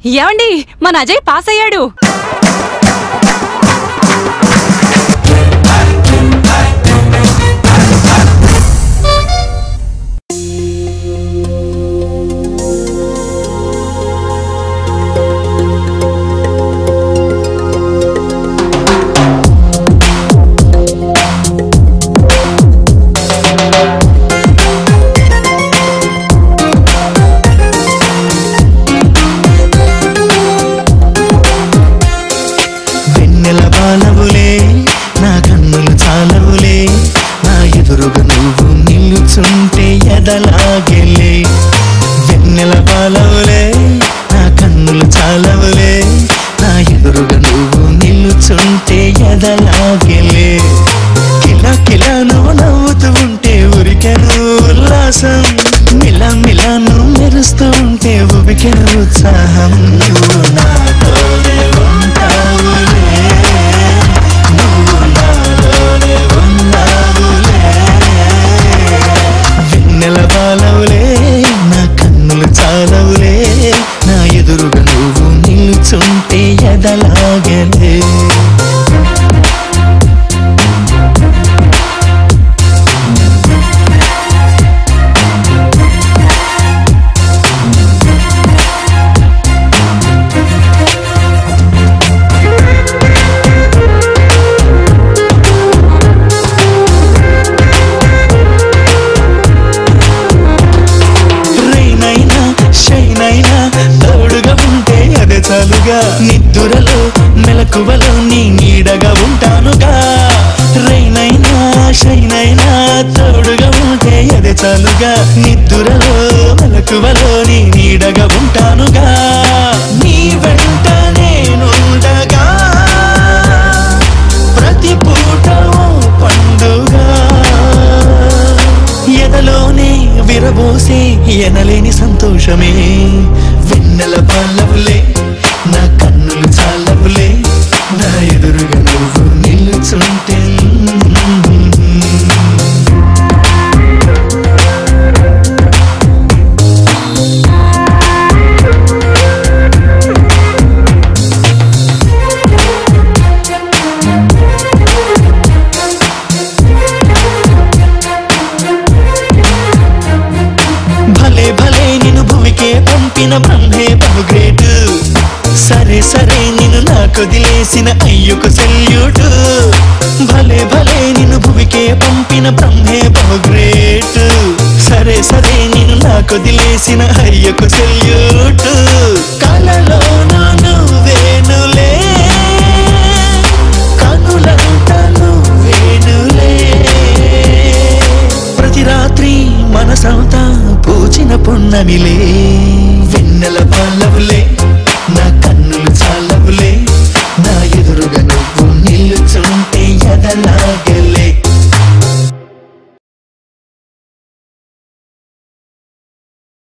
ఏమండి మన అజయ్ పాస్ అయ్యాడు. ఎదలాగెలే వెన్నెల బాలవులే నా కన్నులు చాలవులే నా ఎదురుగా నువ్వు నిలుచుంటే ఎదలాగెలే కిలా కిలా నువ్వు నవ్వుతూ ఉంటే ఉరికెను ఉల్లాసం మిలా మిలా నువ్వు మెరుస్తూ ఉంటే ఉబికెను ఉత్సాహం నువ్వు నాతోనే ఉంటావులే నువ్వు నాలోనే ఉన్నావులే వెన్నెల బాలవులే నా కన్నులు చాలవులే నా ఎదురుగా నువ్వు నిలుచుంటే ఎదలాగలే నిద్దురలో మెలకువలో నీ నీడగా ఉంటానుగా రైనైనా షైనైనా తోడుగా ఉంటే అదే చాలుగా నిద్దురలో మెలకువలో నీ నీడగా ఉంటానుగా నీ వెంట నేనుండగా ప్రతి పూట పండుగ ఎదలోనే విరబోసే ఎనలేని సంతోషమే వెన్నెల బాలవులే నా కన్నులు చాలవులే నా ఎదురుగా నువ్వు నిలుచుంటే భలే భలే నిన్ను భూమికే పంపిన బ్రహ్మే బహుగ్రేట్ సరే సరే నిన్ను నాకొదిలేసిన అయ్యకు సెల్యూటు భలే భలే నిన్ను భూమికే పంపిన బ్రహ్మే బహుగ్రేట్ సరే సరే నిన్ను నాకొదిలేసిన అయ్యకు సెల్యూటు కలలో నువ్వేనులే కనులంతా నువ్వేనులే ప్రతి రాత్రి మనసంతా పూచిన పున్నమిలే వెన్నెల బాలవులే